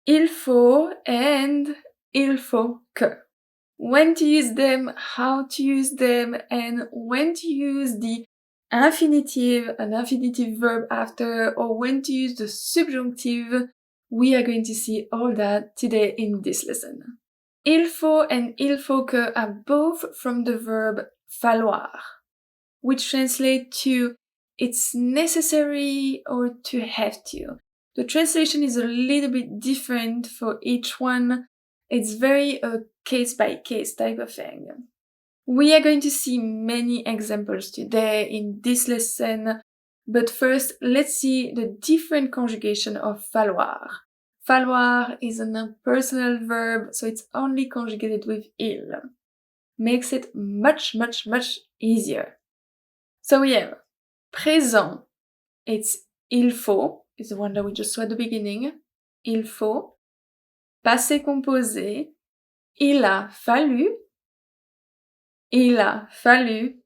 il faut and il faut que. When to use them, how to use them, and when to use the infinitive, an infinitive verb after, or when to use the subjunctive. We are going to see all that today in this lesson. Il faut and il faut que are both from the verb falloir, which translates to it's necessary or to have to. The translation is a little bit different for each one. It's very a case-by-case type of thing. We are going to see many examples today in this lesson, but first let's see the different conjugation of falloir. Falloir is an impersonal verb, so it's only conjugated with il. Makes it much easier. So we have présent, it's il faut, is the one that we just saw at the beginning. Il faut. Passé composé, il a fallu. Il a fallu.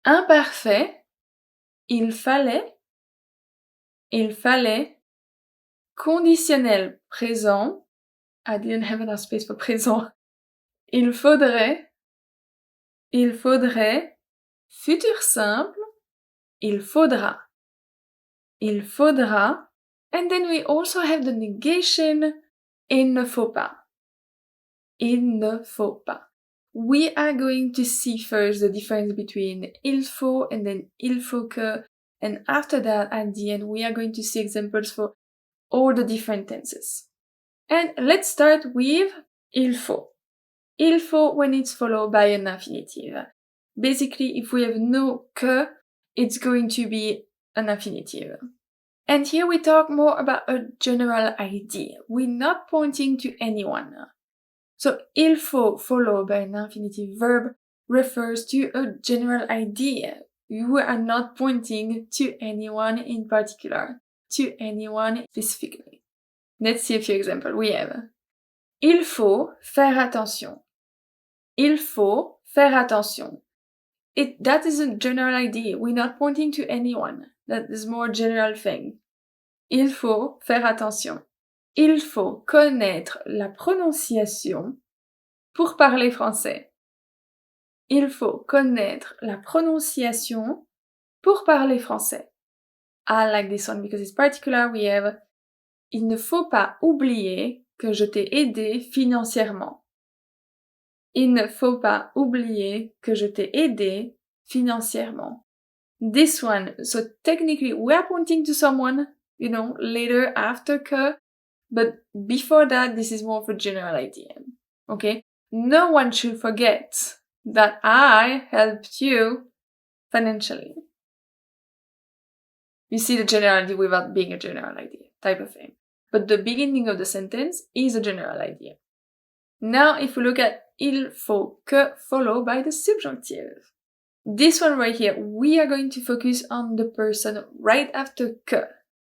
Imparfait, il fallait. Il fallait. Conditionnel présent, I didn't have enough space for présent. Il faudrait. Il faudrait. Futur simple, il faudra. Il faudra. And then we also have the negation, il ne faut pas. Il ne faut pas. We are going to see first the difference between il faut and then il faut que, and after that, at the end, we are going to see examples for all the different tenses. And let's start with il faut. Il faut when it's followed by an infinitive. Basically, if we have no que, it's going to be an infinitive. And here we talk more about a general idea. We're not pointing to anyone. So, il faut followed by an infinitive verb refers to a general idea. You are not pointing to anyone in particular, to anyone specifically. Let's see a few examples. We have il faut faire attention. Il faut faire attention. That is a general idea. We're not pointing to anyone. That is more general thing. Il faut faire attention. Il faut connaître la prononciation pour parler français. Il faut connaître la prononciation pour parler français. I like this one because it's particular. We have il ne faut pas oublier que je t'ai aidé financièrement. Il ne faut pas oublier que je t'ai aidé financièrement. This one, so technically we are pointing to someone, later after que, but before that, this is more of a general idea. Okay? No one should forget that I helped you financially. You see the general idea without being a general idea type of thing. But the beginning of the sentence is a general idea. Now, if we look at il faut que followed by the subjunctive. This one right here, we are going to focus on the person right after que.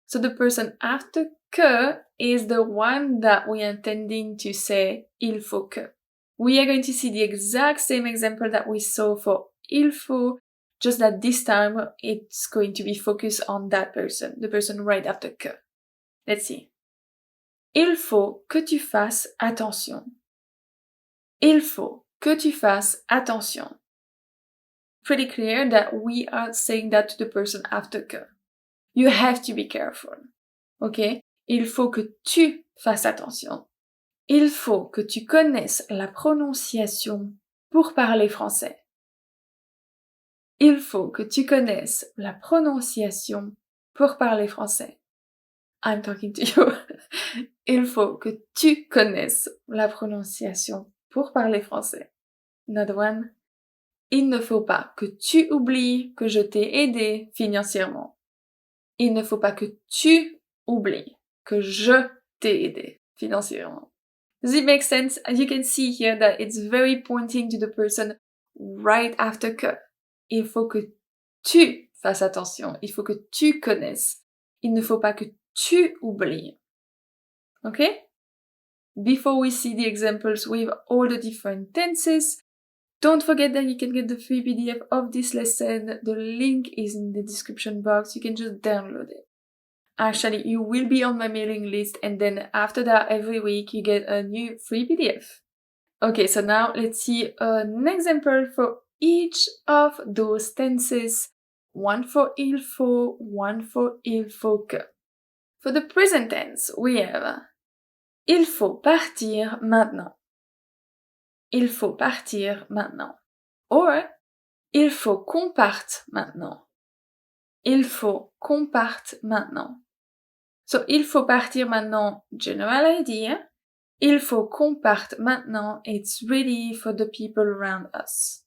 So the person after que is the one that we are intending to say il faut que. We are going to see the exact same example that we saw for il faut, just that this time it's going to be focused on that person, the person right after que. Let's see. Il faut que tu fasses attention. Il faut que tu fasses attention. Pretty clear that we are saying that to the person after que. You have to be careful. Okay? Il faut que tu fasses attention. Il faut que tu connaisses la prononciation pour parler français. Il faut que tu connaisses la prononciation pour parler français. I'm talking to you. Il faut que tu connaisses la prononciation pour parler français. Another one. Il ne faut pas que tu oublies que je t'ai aidé financièrement. Il ne faut pas que tu oublies que je t'ai aidé financièrement. Does it make sense? You can see here that it's very pointing to the person right after que. Il faut que tu fasses attention. Il faut que tu connaisses. Il ne faut pas que tu oublies. Okay? Before we see the examples with all the different tenses, don't forget that you can get the free PDF of this lesson. The link is in the description box. You can just download it. Actually, you will be on my mailing list, and then after that, every week you get a new free PDF. Okay, so now let's see an example for each of those tenses. One for il faut, one for il faut que. For the present tense, we have il faut partir maintenant. Il faut partir maintenant. Or, il faut qu'on parte maintenant. Il faut qu'on parte maintenant. So, il faut partir maintenant, general idea. Il faut qu'on parte maintenant, it's really for the people around us.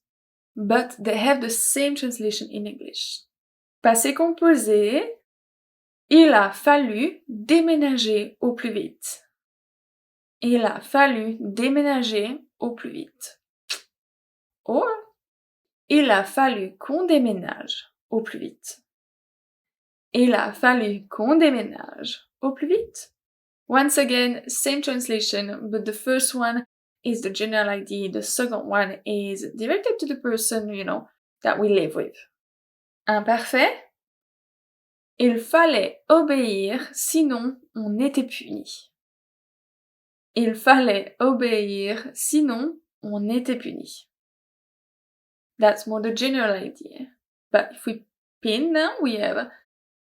But they have the same translation in English. Passé composé, il a fallu déménager au plus vite. Il a fallu déménager au plus vite. Or, il a fallu qu'on déménage au plus vite. Il a fallu qu'on déménage au plus vite. Once again, same translation, but the first one is the general idea, the second one is directed to the person, that we live with. Imparfait. Il fallait obéir, sinon on était puni. Il fallait obéir, sinon on était puni. That's more the general idea. But if we pin now, we have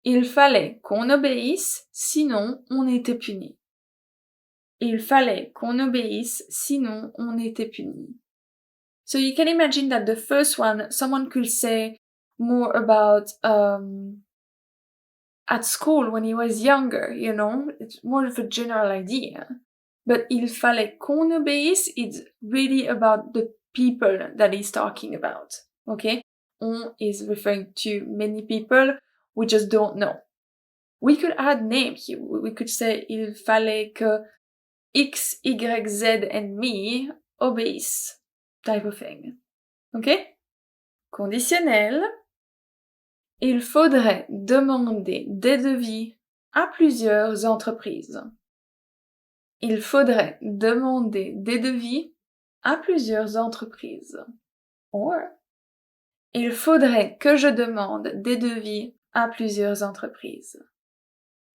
il fallait qu'on obéisse, sinon on était puni. Il fallait qu'on obéisse, sinon on était puni. So you can imagine that the first one, someone could say more about at school when he was younger, it's more of a general idea. But il fallait qu'on obéisse, it's really about the people that he's talking about, okay? On is referring to many people, we just don't know. We could add name here. We could say il fallait que X, Y, Z and me obéissent, type of thing. Okay? Conditionnel. Il faudrait demander des devis à plusieurs entreprises. Il faudrait demander des devis à plusieurs entreprises. Or, il faudrait que je demande des devis à plusieurs entreprises.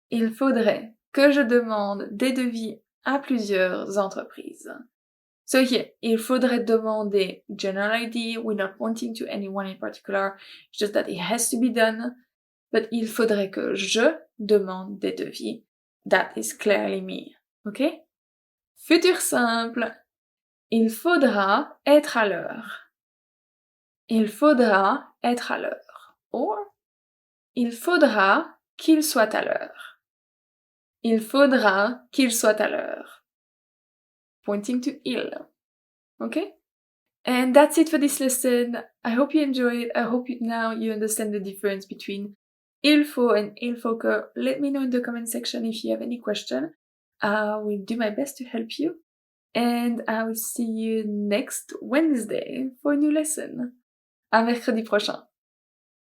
Il faudrait que je demande des devis à plusieurs entreprises. So here, il faudrait demander general idea, we're not pointing to anyone in particular, it's just that it has to be done. But il faudrait que je demande des devis. That is clearly me. Okay? Futur simple. Il faudra être à l'heure. Il faudra être à l'heure. Or, il faudra qu'il soit à l'heure. Il faudra qu'il soit à l'heure. Pointing to il. Okay? And that's it for this lesson. I hope you enjoyed. I hope now you understand the difference between il faut and il faut que. Let me know in the comment section if you have any question. I will do my best to help you. And I will see you next Wednesday for a new lesson. À mercredi prochain.